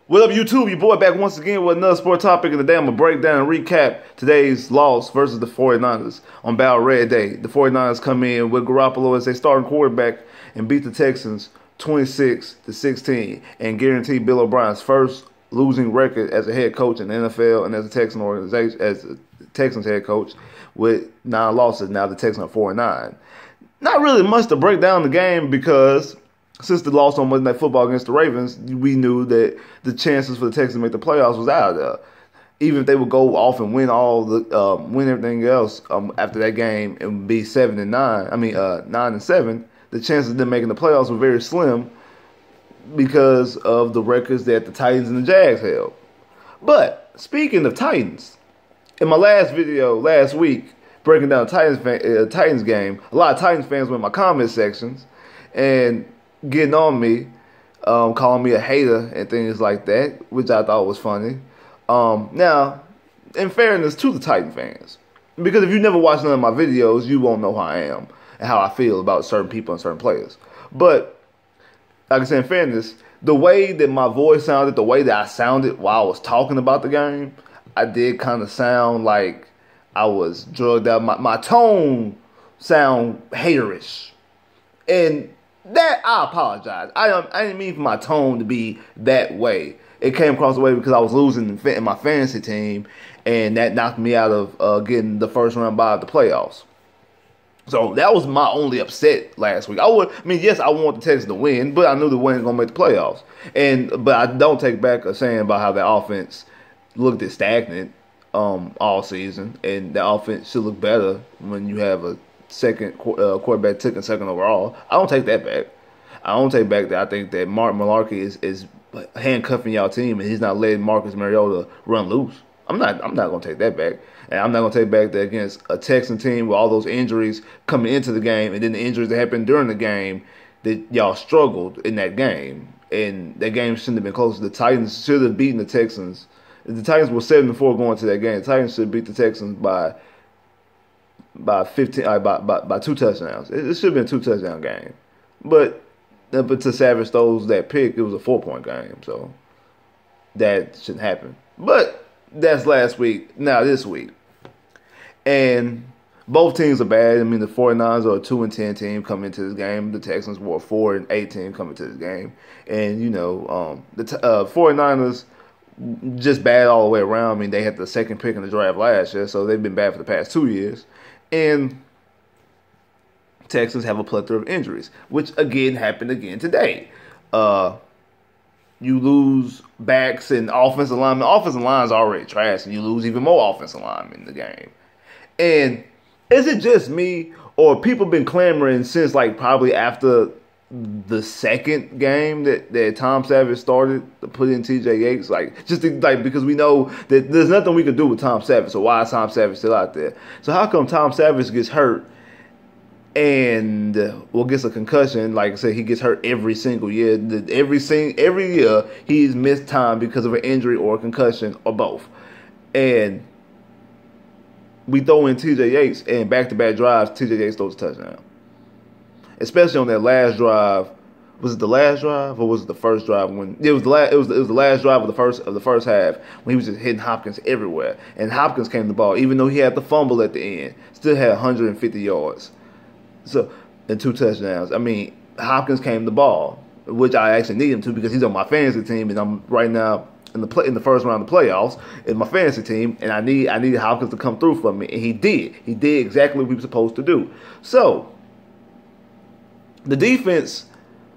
What up, YouTube? Your boy back once again with another sport topic, and today I'm going to break down and recap today's loss versus the 49ers on Battle Red Day. The 49ers come in with Garoppolo as their starting quarterback and beat the Texans 26-16 and guarantee Bill O'Brien's first losing record as a head coach in the NFL and as a Texan organization, as a Texans head coach with 9 losses. Now the Texans are 4-9. Not really much to break down the game because since the loss on Monday Night Football against the Ravens, we knew that the chances for the Texans to make the playoffs was out of there. Even if they would go off and win win everything else after that game and be 9-7, the chances of them making the playoffs were very slim because of the records that the Titans and the Jags held. But speaking of Titans, in my last video last week breaking down the Titans game, a lot of Titans fans went in my comment sections and getting on me, calling me a hater and things like that, which I thought was funny. Now, in fairness to the Titan fans, because if you never watched none of my videos, you won't know how I am and how I feel about certain people and certain players. But, like I said, in fairness, the way that my voice sounded, the way that I sounded while I was talking about the game, I did kind of sound like I was drugged out. My tone sound haterish. And that, I apologize. I didn't mean for my tone to be that way. It came across the way because I was losing in my fantasy team, and that knocked me out of getting the first round bye of the playoffs. So that was my only upset last week. Yes, I want the Texans to win, but I knew they weren't going to make the playoffs. But I don't take back a saying about how the offense looked stagnant all season, and the offense should look better when you have a second quarterback taken second overall. I don't take that back. I don't take back that I think that Mark Malarkey is handcuffing y'all team and he's not letting Marcus Mariota run loose. I'm not gonna take that back. And I'm not gonna take back that against a Texan team with all those injuries coming into the game and then the injuries that happened during the game that y'all struggled in that game. And that game shouldn't have been close. The Titans should have beaten the Texans. The Titans were 7-4 going to that game. The Titans should beat the Texans by 15, by 2 touchdowns. It should have been a 2-touchdown game, but to Savage throws that pick, it was a 4-point game, so that shouldn't happen. But that's last week. Now this week, and both teams are bad. I mean, the 49ers are a 2-10 team coming into this game. The Texans were a 4-8 team coming to this game, and the 49ers just bad all the way around. I mean, they had the second pick in the draft last year, so they've been bad for the past 2 years. And Texans have a plethora of injuries, which again happened again today. You lose backs and offensive linemen. The offensive line is already trash, and you lose even more offensive linemen in the game. And is it just me, or people been clamoring since like probably after the second game that Tom Savage started to put in TJ Yates, because we know that there's nothing we could do with Tom Savage, so why is Tom Savage still out there? So how come Tom Savage gets hurt and gets a concussion? Like I said, he gets hurt every single year. Every year he's missed time because of an injury or a concussion or both. And we throw in TJ Yates, and back-to-back drives, TJ Yates throws a touchdown. Especially on that last drive. Was it the last drive or was it the first drive? When it was the last drive of the first half when he was just hitting Hopkins everywhere. And Hopkins came the ball, even though he had the fumble at the end, still had 150 yards. So and 2 touchdowns. I mean, Hopkins came the ball, which I actually need him to because he's on my fantasy team, and I'm right now in the first round of the playoffs in my fantasy team, and I needed Hopkins to come through for me, and he did. He did exactly what he was supposed to do. So the defense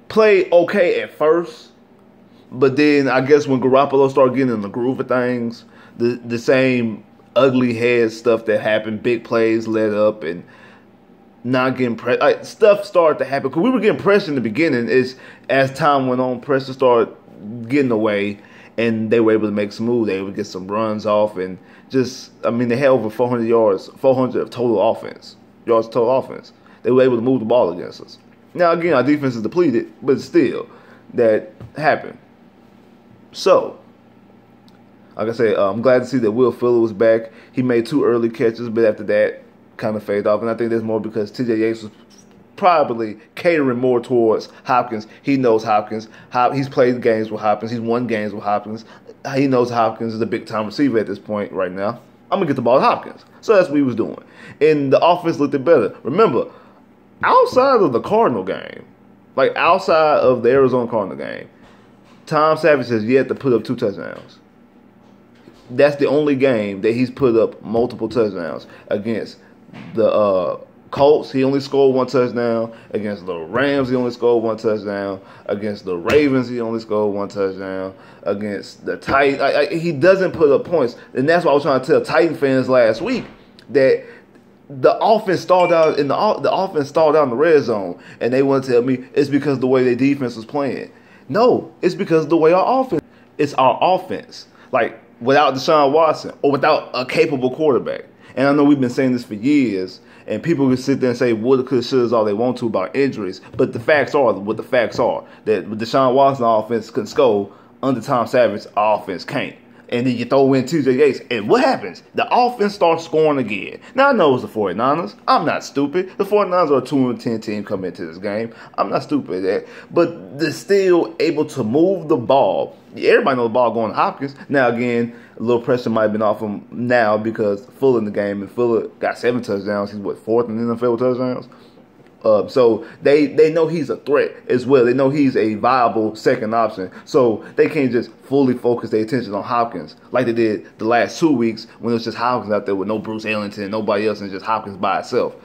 played okay at first, but then I guess when Garoppolo started getting in the groove of things, the same ugly head stuff that happened, big plays led up, and not getting pressed. Stuff started to happen because we were getting pressed in the beginning. As time went on, pressure started getting away, and they were able to make some moves. They would get some runs off, and they had over 400 yards, 400 of total offense, yards total offense. They were able to move the ball against us. Now, again, our defense is depleted, but still, that happened. So, like I said, I'm glad to see that Will Fuller was back. He made 2 early catches, but after that, kind of faded off. And I think that's more because TJ Yates was probably catering more towards Hopkins. He knows Hopkins. He's played games with Hopkins. He's won games with Hopkins. He knows Hopkins is a big-time receiver at this point right now. I'm going to get the ball to Hopkins. So that's what he was doing. And the offense looked better. Remember, outside of the Cardinal game, like outside of the Arizona Cardinal game, Tom Savage has yet to put up 2 touchdowns. That's the only game that he's put up multiple touchdowns. Against the Colts, he only scored 1 touchdown. Against the Rams, he only scored 1 touchdown. Against the Ravens, he only scored 1 touchdown. Against the Titans, he doesn't put up points. And that's what I was trying to tell Titan fans last week, that the offense stalled out in the offense stalled out in the red zone, and they want to tell me it's because of the way their defense was playing. No, it's because of the way our offense. It's our offense. Like, without Deshaun Watson or without a capable quarterback. And I know we've been saying this for years, and people can sit there and say woulda, coulda, shouldas all they want to about injuries, but the facts are what the facts are. That with Deshaun Watson offense can score, under Tom Savage offense can't. And then you throw in TJ Yates, and what happens? The offense starts scoring again. Now, I know it's the 49ers. I'm not stupid. The 49ers are a 2-10 team coming into this game. I'm not stupid at that. But they're still able to move the ball. Everybody knows the ball going to Hopkins. Now, again, a little pressure might have been off him now because Fuller in the game, and Fuller got 7 touchdowns. He's, 4th in the NFL with touchdowns? So they know he's a threat as well. They know he's a viable second option. So they can't just fully focus their attention on Hopkins like they did the last 2 weeks when it was just Hopkins out there with no Bruce Ellington, nobody else, and just Hopkins by itself.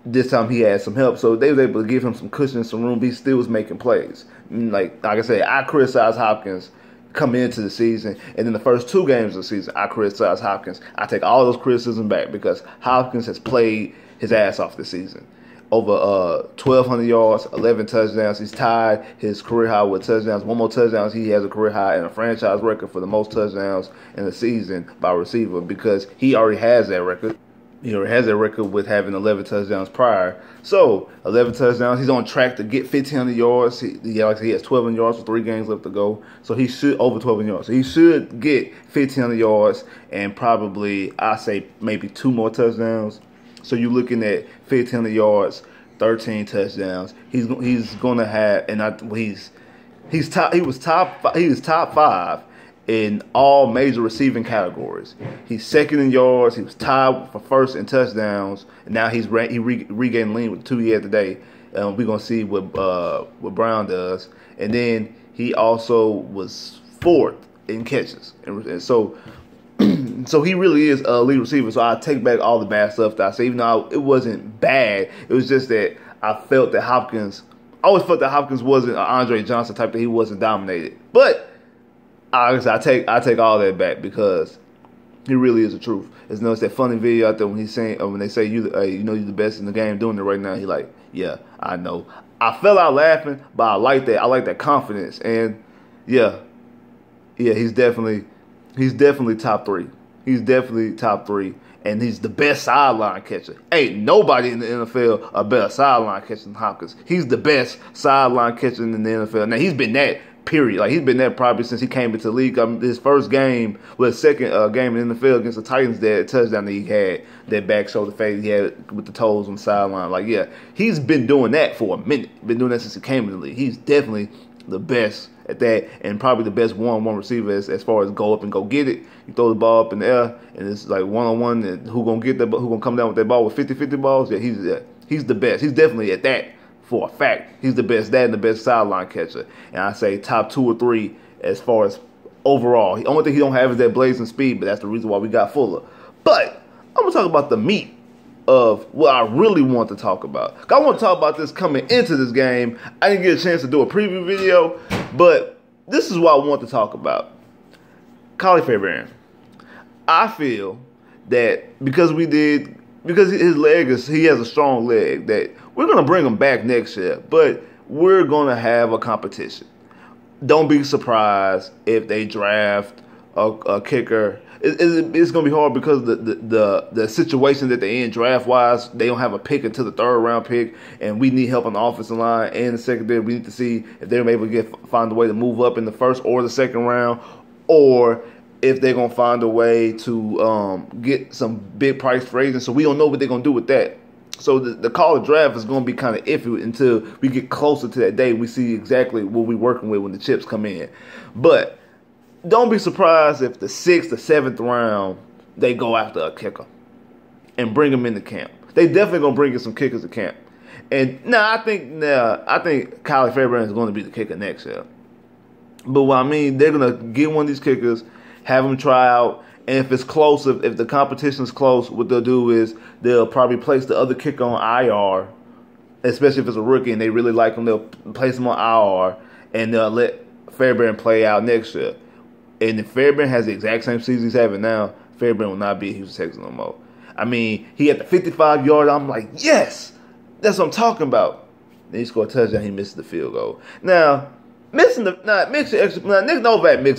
This time he had some help, so they was able to give him some cushion, some room. He still was making plays. Like I said, I criticized Hopkins coming into the season, and then the first 2 games of the season, I criticized Hopkins. I take all those criticisms back because Hopkins has played his ass off this season. Over 1,200 yards, 11 touchdowns. He's tied his career high with touchdowns. 1 more touchdowns. He has a career high and a franchise record for the most touchdowns in the season by receiver because he already has that record. He already has that record with having 11 touchdowns prior. So, 11 touchdowns. He's on track to get 1,500 yards. He has 1,200 yards with 3 games left to go. So, he should, over 1,200 yards. So, he should get 1,500 yards and probably, I say, maybe 2 more touchdowns. So you're looking at 1,500 yards, 13 touchdowns. He's going to have, and he was top 5 in all major receiving categories. He's 2nd in yards. He was tied for 1st in touchdowns, and now he regained lean with the 2 he had today. We're gonna see what Brown does, and then he also was 4th in catches, and so. So he really is a lead receiver. So I take back all the bad stuff that I say. Even though it wasn't bad, it was just that I always felt that Hopkins wasn't an Andre Johnson type, that he wasn't dominated. But I take all that back because he really is the truth. There's that funny video out there when he's saying, when they say you're the best in the game doing it right now. He like, yeah, I know. I fell out laughing, but I like that. I like that confidence, and yeah, he's definitely top 3. He's definitely top 3, and he's the best sideline catcher. Ain't nobody in the NFL a better sideline catcher than Hopkins. He's the best sideline catcher in the NFL. Now, he's been that, period. Like, he's been that probably since he came into the league. His first game was his second game in the NFL against the Titans, that touchdown that he had, that back shoulder fade he had with the toes on the sideline. Like, yeah, he's been doing that for a minute. Been doing that since he came in the league. He's definitely the best at that, and probably the best one-on-one receiver as far as go up and go get it. You throw the ball up in the air, and it's like one-on-one, and who gonna get that? Who gonna come down with that ball with 50-50 balls? Yeah, he's the best. He's definitely at that for a fact. He's the best. That and the best sideline catcher. And I say top 2 or 3 as far as overall. The only thing he don't have is that blazing speed, but that's the reason why we got Fuller. But I'm gonna talk about the meat of what I really want to talk about. I want to talk about this coming into this game. I didn't get a chance to do a preview video, but this is what I want to talk about. Collie Fairbairn. I feel that because his leg he has a strong leg, that we're going to bring him back next year, but we're going to have a competition. Don't be surprised if they draft a kicker. It's going to be hard because the situation that they're in draft-wise, they don't have a pick until the 3rd round pick, and we need help on the offensive line and the secondary. We need to see if they're able to find a way to move up in the 1st or the 2nd round, or if they're going to find a way to get some big price for agents. So we don't know what they're going to do with that. So the call of draft is going to be kind of iffy until we get closer to that day. We see exactly what we're working with when the chips come in. But don't be surprised if the 6th or 7th round they go after a kicker and bring them into camp. They definitely going to bring in some kickers to camp. And I think Kylie Fairbairn is going to be the kicker next year. But what I mean, they're going to get one of these kickers, have them try out. And if it's close, if the competition is close, what they'll do is they'll probably place the other kicker on IR, especially if it's a rookie and they really like him. They'll place him on IR, and they'll let Fairbairn play out next year. And if Fairbairn has the exact same season he's having now, Fairbairn will not be a Houston Texans no more. I mean, he had the 55-yard. I'm like, yes, that's what I'm talking about. Then he scored a touchdown. He missed the field goal. Now, Nick Novak mixed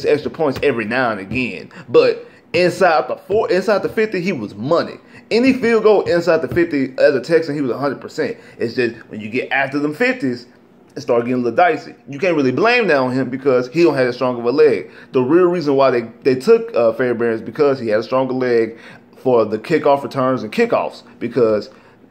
extra points every now and again, but inside the 50, he was money. Any field goal inside the 50 as a Texan, he was 100%. It's just when you get after them 50s, it started getting a little dicey. You can't really blame that on him because he don't have as strong of a leg. The real reason why they took Fairbairn is because he had a stronger leg for the kickoff returns and kickoffs, because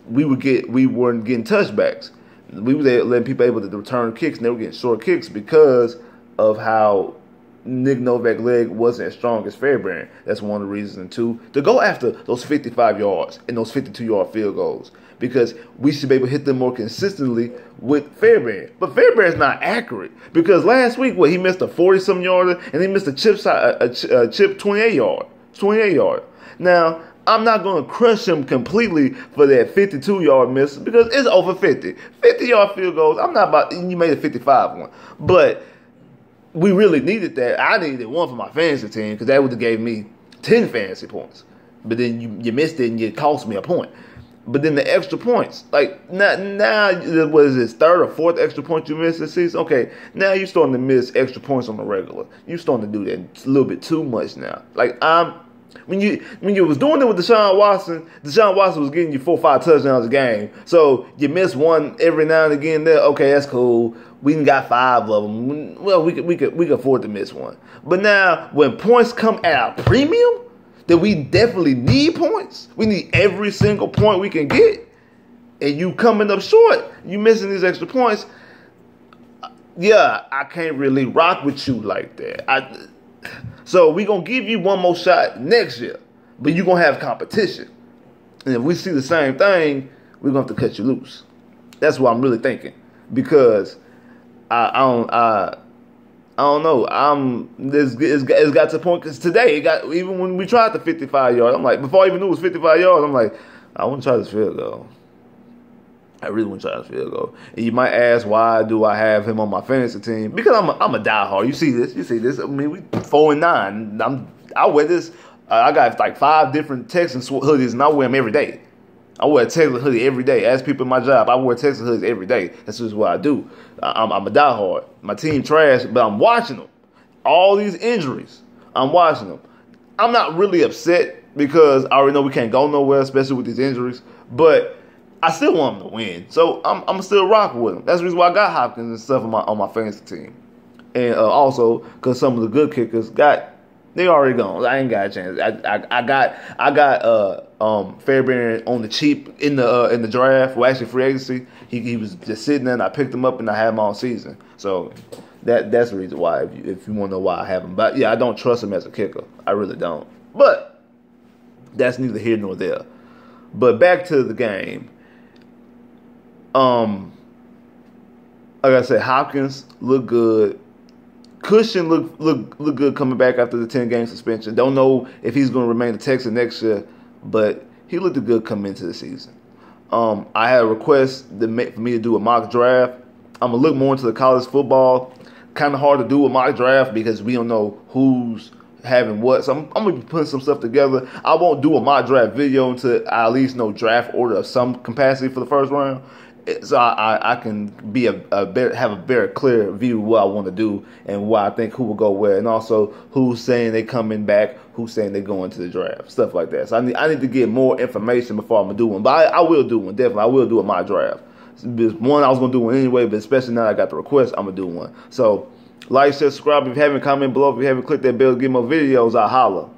we weren't getting touchbacks. We were letting people able to return kicks, and they were getting short kicks because of how Nick Novak's leg wasn't as strong as Fairbairn. That's one of the reasons. And two, to go after those 55 yards and those 52-yard field goals, because we should be able to hit them more consistently with Fairbairn. But Fairbairn's not accurate, because last week, he missed a 40-some yarder, and he missed a chip 28-yard. Now, I'm not going to crush him completely for that 52-yard miss, because it's over 50. 50-yard field goals, I'm not about, you made a 55 one. But we really needed that. I needed one for my fantasy team, because that would have gave me 10 fantasy points. But then you missed it and you cost me a point. But then the extra points, like now what is this, 3rd or 4th extra point you missed this season? Okay, now you're starting to miss extra points on the regular. You're starting to do that a little bit too much now. Like when you was doing it with Deshaun Watson was getting you 4 or 5 touchdowns a game. So you miss one every now and again there. Okay, that's cool. We got 5 of them. Well, we could afford to miss one. But now when points come at a premium, that we definitely need points. We need every single point we can get. And you coming up short, you missing these extra points. Yeah, I can't really rock with you like that. So we're going to give you one more shot next year. But you're going to have competition. And if we see the same thing, we're going to have to cut you loose. That's what I'm really thinking. Because I don't know. It's got to the point, because today, even when we tried the 55 yard, I'm like, before I even knew it was 55 yards, I'm like, I want to try this field goal. I really want to try this field goal. And you might ask, why do I have him on my fantasy team? Because I'm a diehard. You see this. I mean, we 4-9. I wear this. I got like 5 different Texans hoodies, and I wear them every day. I wear a Texas hoodie every day. Ask people in my job, I wear Texas hoodies every day. That's just what I do. I'm a diehard. My team trash, but I'm watching them. All these injuries, I'm watching them. I'm not really upset, because I already know we can't go nowhere, especially with these injuries. But I still want them to win, so I'm still rocking with them. That's the reason why I got Hopkins and stuff on my fantasy team, and also because some of the good kickers they already gone. I ain't got a chance. I got Fairbairn on the cheap in the draft. Well, actually free agency. He was just sitting there, and I picked him up, and I had him all season. So that's the reason why. If you want to know why I have him, but yeah, I don't trust him as a kicker. I really don't. But that's neither here nor there. But back to the game. Like I said, Hopkins looked good. Cushion look good coming back after the 10-game suspension. Don't know if he's going to remain a Texan next year, but he looked good coming into the season. I had a request for me to do a mock draft. I'm going to look more into the college football. Kind of hard to do a mock draft because we don't know who's having what. So I'm going to be putting some stuff together. I won't do a mock draft video until I at least know draft order of some capacity for the first round. So I can be have a very clear view of what I want to do and what I think who will go where, and also who's saying they coming back, who's saying they going to the draft, stuff like that. So I need to get more information before I'm gonna do one. But I will do one, definitely. I will do a mock draft. One I was gonna do one anyway, but especially now I got the request, I'm gonna do one. So like, share, subscribe if you haven't, comment below if you haven't, click that bell to get more videos. I'll holla.